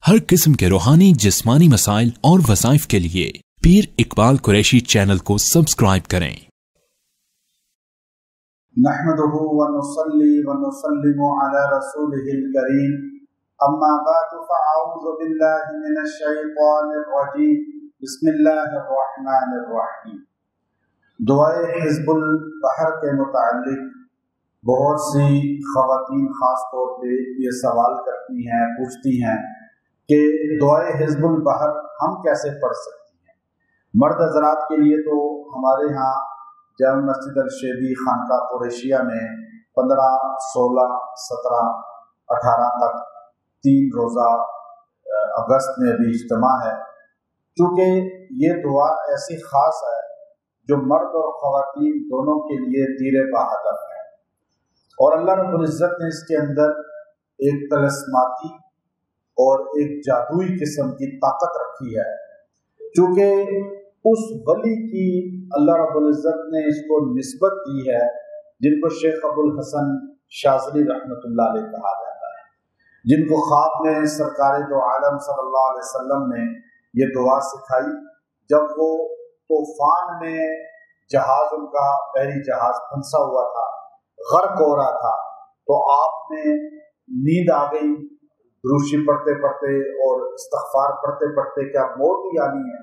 हर किस्म के रूहानी जिस्मानी मसाइल और वज़ाइफ के लिए पीर इकबाल कुरैशी चैनल को सब्सक्राइब करें। नहमदुहु व नुसल्ली व नुसल्लिमु अला रसूलिहिल करीम, अम्मा बअदु फ़अऊज़ु बिल्लाहि मिनश शैतानिर रजीम, बिस्मिल्लाहिर रहमानिर रहीम। दुआए हिज़्बुल बहर के मुताल्लिक़ बहुत सी ख़वातीन ख़ास तौर पे ये सवाल करती हैं, पूछती हैं कि दुआए हिज़्बुल बहर हम कैसे पढ़ सकती हैं। मर्द हज़रात के लिए तो हमारे यहाँ जामे मस्जिद अल-शेबी खानका कुरैशिया में 15, 16, 17, 18 तक 3 रोज़ा अगस्त में अभी इज्तिमा है। चूँकि ये दुआ ऐसी ख़ास है जो मर्द और ख़वातीन दोनों के लिए तीर बहादुर है, और अल्लाह रब्बुल इज़्ज़त ने इसके अंदर एक तलस्माती और एक जादुई किस्म की ताकत रखी है। चूँकि उस वली की अल्लाह रब्बुल इज़्ज़त ने इसको निस्बत दी है जिनको शेख अबुल हसन शाज़ली रहमतुल्लाह अलैह कहा जाता है, जिनको ख्वाब में सरकार दो आलम सल्लल्लाहु अलैहि वसल्लम ने ये दुआ सिखाई। जब वो तूफान में जहाज, उनका बहरी जहाज फंसा हुआ था, गर्क हो रहा था, तो आपने नींद आ गई, दुरूशी पढ़ते पढ़ते और इस्तग़फ़ार पढ़ते पढ़ते क्या मौत ही आनी है।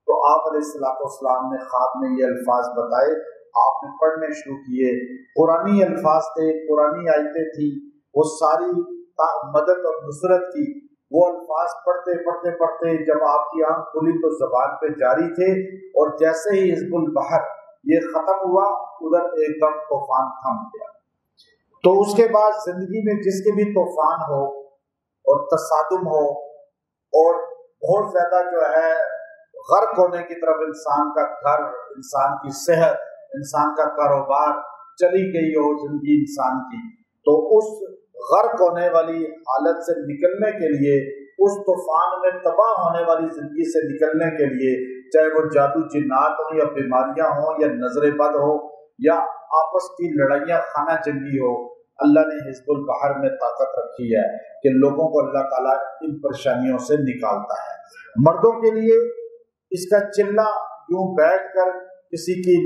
तो आप अलैहिस्सलाम ने ख्वाब में ये अल्फाज बताए, आपने पढ़ने शुरू किए। कुरानी अल्फाज थे, कुरानी आयतें थी, वो सारी मदद और नुसरत की। वो अल्फाज पढ़ते पढ़ते पढ़ते जब आपकी आंख खुली तो ज़बान पे जारी थे, और जैसे ही हिज़्बुल बहर ये ख़त्म हुआ, उधर एकदम तूफान थम गया। तो उसके बाद ज़िंदगी में जिसके भी तूफान हो और तसादुम हो और बहुत ज़्यादा जो है गर्क होने की तरफ इंसान का घर, इंसान की सेहत, इंसान का कारोबार चली गई हो जिंदगी इंसान की, तो उस गर्क होने वाली हालत से निकलने के लिए, उस तूफान में तबाह होने वाली जिंदगी से निकलने के लिए, चाहे वो जादू जिन्नात हो या बीमारियां हो या नजर बद हो या आपस की लड़ाइयाँ खाना जंगी हो, अल्लाह ने हिज़्बुल बहर में ताकत रखी है कि लोगों को अल्लाह ताला इन परेशानियों से निकालता है। मर्दों के लिए इसका चिल्ला यूं बैठकर किसी की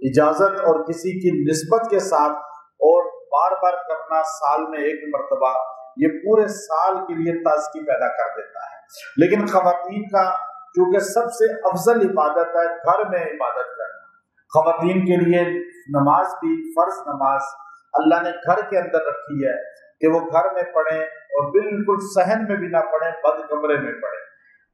इजाजत और किसी की निस्बत के साथ और बार बार करना, साल में एक मर्तबा, ये पूरे साल के लिए ताज़गी पैदा कर देता है। लेकिन ख़वातीन का चूँकि सबसे अफजल इबादत है घर में इबादत करना, ख़वातीन के लिए नमाज भी, फ़र्ज नमाज अल्लाह ने घर के अंदर रखी है कि वो घर में पढ़ें और बिल्कुल सहन में भी ना पढ़ें, बद कमरे में पढ़ें।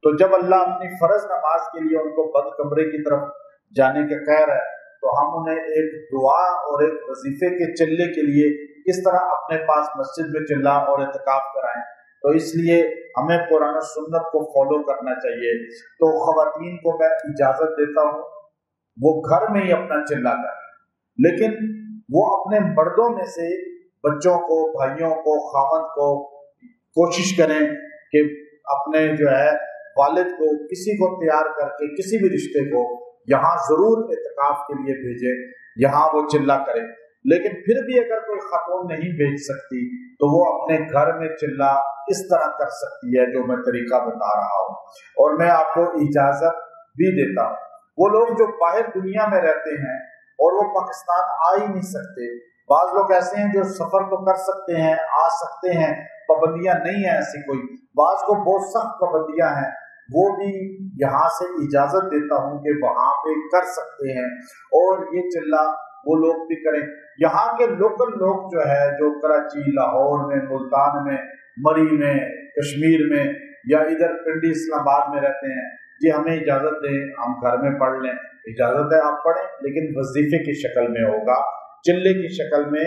तो जब अल्लाह अपनी फ़र्ज नमाज के लिए उनको बद कमरे की तरफ जाने का कह रहा है, तो हम उन्हें एक दुआ और एक वजीफे के चिल्ले के लिए किस तरह अपने पास मस्जिद में चिल्ला और इत्काफ कराएं। तो इसलिए हमें कुरान और सुन्नत को फॉलो करना चाहिए। तो ख़वातीन को मैं इजाज़त देता हूँ वो घर में ही अपना चिल्ला करें, लेकिन वो अपने मर्दों में से बच्चों को, भाइयों को, खावंद को कोशिश करें कि अपने जो है वालिद को, किसी को तैयार करके किसी भी रिश्ते को यहाँ ज़रूर इत्काफ के लिए भेजें, यहाँ वो चिल्ला करें। लेकिन फिर भी अगर कोई खातून नहीं भेज सकती तो वो अपने घर में चिल्ला इस तरह कर सकती है जो मैं तरीका बता रहा हूँ, और मैं आपको इजाज़त भी देता हूँ। वो लोग जो बाहर दुनिया में रहते हैं और वो पाकिस्तान आ ही नहीं सकते, बाज़ लोग ऐसे हैं जो सफ़र तो कर सकते हैं, आ सकते हैं, पाबंदियाँ नहीं है ऐसी कोई, बाज़ को बहुत सख्त पाबंदियाँ हैं, वो भी यहाँ से इजाज़त देता हूँ कि वहाँ पे कर सकते हैं, और ये चिल्ला वो लोग भी करें। यहाँ के लोकल लोग जो है, जो कराची, लाहौर में, मुल्तान में, मरी में, कश्मीर में या इधर पिंडी इस्लामाबाद में रहते हैं, जी हमें इजाज़त दें, हम घर में पढ़ लें। इजाज़त है, आप पढ़ें, लेकिन वजीफे की शक्ल में होगा, चिल्ले की शक्ल में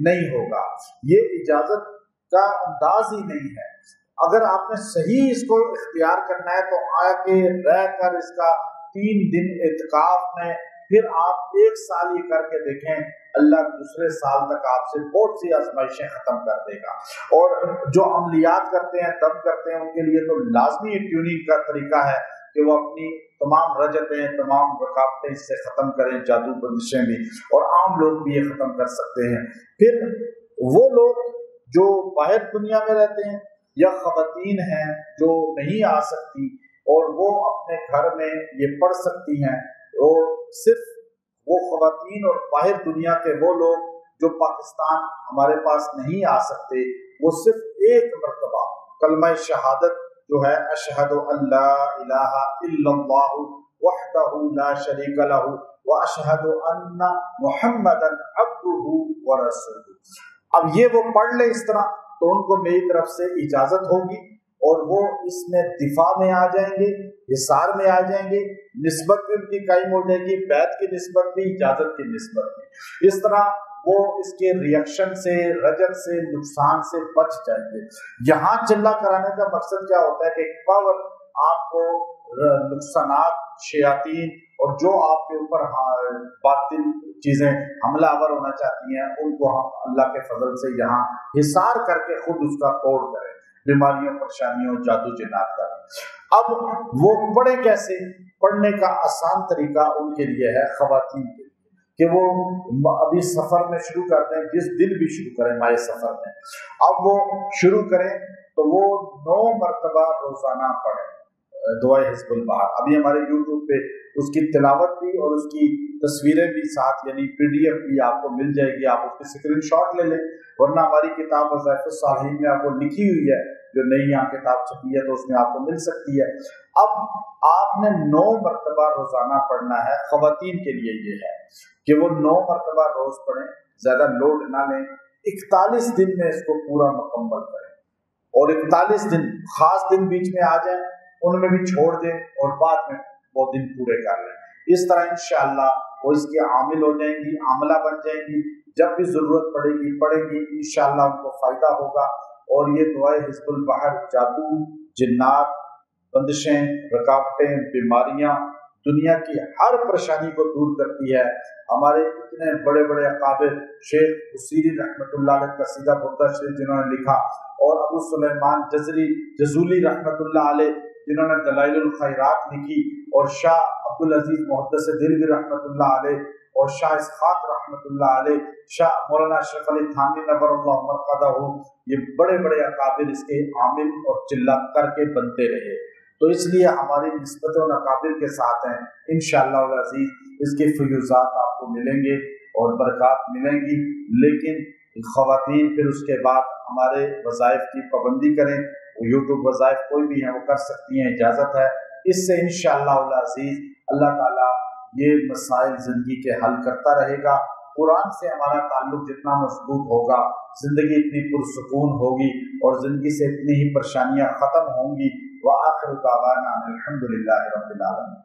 नहीं होगा। ये इजाज़त का अंदाज ही नहीं है। अगर आपने सही इसको इख्तियार करना है तो आके रह कर इसका 3 दिन इत्काफ में, फिर आप 1 साल ही करके देखें, अल्लाह दूसरे साल तक आपसे बहुत सी आजमाइशें ख़त्म कर देगा। और जो अमलियात करते हैं, दम करते हैं, उनके लिए तो लाजमी ट्यूनिंग का तरीका है कि वो अपनी तमाम रजतें, तमाम रुकावटें इससे ख़त्म करें, जादू बंदिशें भी, और आम लोग भी ये ख़त्म कर सकते हैं। फिर वो लोग जो बाहर दुनिया में रहते हैं, یا خواتین ہیں جو نہیں آ سکتی اور وہ اپنے گھر میں یہ پڑھ سکتی ہیں، اور صرف وہ خواتین اور باہر دنیا کے وہ لوگ جو پاکستان ہمارے پاس نہیں آ سکتے، وہ صرف ایک مرتبہ کلمہ شہادت جو ہے اشہد ان لا الہ الا اللہ وحدہ لا شریک لہ واشہد ان محمدا عبدہ ورسولہ، اب یہ وہ پڑھ لے اس طرح تو ان کو میری طرف سے اجازت ہوگی اور وہ اس میں دفاع میں آ جائیں گے، حصار میں آ جائیں گے، نسبت بھی ان کی قائم ہو جائے گی، بیعت کی نسبت بھی، اجازت کی نسبت بھی، اس طرح وہ اس کے ریئیکشن سے، رجت سے، نقصان سے بچ جائیں گے۔ یہاں چلہ کرانے کا مقصد کیا ہوتا ہے کہ ایک پاور آپ کو نقصانات، شیاطین اور جو آپ کے اوپر باطل چیزیں حملہ آور ہونا چاہتی ہیں ان کو ہم اللہ کے فضل سے یہاں حصار کر کے خود اس کا توڑ کریں، بیماریوں، پریشانیوں، جادو جنات کا۔ اب وہ پڑھے کیسے؟ پڑھنے کا آسان طریقہ ان کے لیے ہے، خواتین کے لیے، کہ وہ ابھی سفر میں شروع کرتے ہیں، جس دن بھی شروع کریں مائع سفر میں، اب وہ شروع کریں تو وہ 9 مرتبہ روزانہ پڑھیں دعائے حزب البحر۔ ابھی ہمارے یوٹیوب پہ اس کی تلاوت بھی اور اس کی تصویریں بھی ساتھ، یعنی PDF بھی آپ کو مل جائے گی، آپ اس کی اسکرین شاٹ لے لیں، ورنہ ہماری کتاب وظائف الصالحین میں آپ کو لکھی ہوئی ہے، جو نئی یہاں کتاب چھپی ہے تو اس میں آپ کو مل سکتی ہے۔ اب آپ نے 9 مرتبہ روزانہ پڑھنا ہے، خواتین کے لیے یہ ہے کہ وہ 9 مرتبہ روز پڑھیں، زیادہ لوڈ نہ لیں، 41 دن میں اس کو پورا مکمل کریں، اور 41 دن خاص دن بیچ میں آ جائیں ان میں بھی چھوڑ دیں اور بعد میں وہ دن پورے کر لیں، اس طرح انشاءاللہ وہ اس کے عامل ہو جائیں گی، عاملہ بن جائیں گی، جب بھی ضرورت پڑے گی پڑھیں گی، انشاءاللہ ان کو فائدہ ہوگا۔ اور یہ دعائے حزب البحر جادو، جنات، بندشیں، رکاوٹیں، بیماریاں، دنیا کی ہر پریشانی کو دور کرتی ہے۔ ہمارے اتنے بڑے بڑے اکابر، شیخ حسیری رحمۃ اللہ علیہ قصیدہ بردہ شریف جنہوں نے لکھا، اور ابو سلیمان جزولی رحمۃ اللہ علیہ جنہوں نے دلائل الخیرات لکھی، اور شاہ عبدالعزیز محدث دہلوی رحمۃ اللہ علیہ، اور شاہ اسحاق رحمۃ اللہ علیہ، شاہ مولانا اشرف علی تھانوی نور اللہ مرقدہ، یہ بڑے بڑے اکابر اس کے عامل اور چلہ کر کے بنتے رہے، تو اس لیے ہماری نسبت ان اکابر کے ساتھ ہیں، انشاءاللہ العزیز اس کے فیوزات آپ کو ملیں گے اور برکات ملیں گی۔ لیکن خواتین پھر اس کے بعد ہمارے وظائف کی پابندی کریں، یوٹیوب وظائف کوئی بھی ہیں وہ کر سکتی ہیں، اجازت ہے، اس سے انشاءاللہ العزیز اللہ تعالیٰ یہ مسائل زندگی کے حل کرتا رہے گا۔ قرآن سے ہمارا تعلق جتنا مضبوط ہوگا، زندگی اتنی پرسکون ہوگی اور زندگی سے اتنی ہی پریشانیاں ختم ہوں گی۔ وآخر دعوانا الحمدللہ رب العالمین۔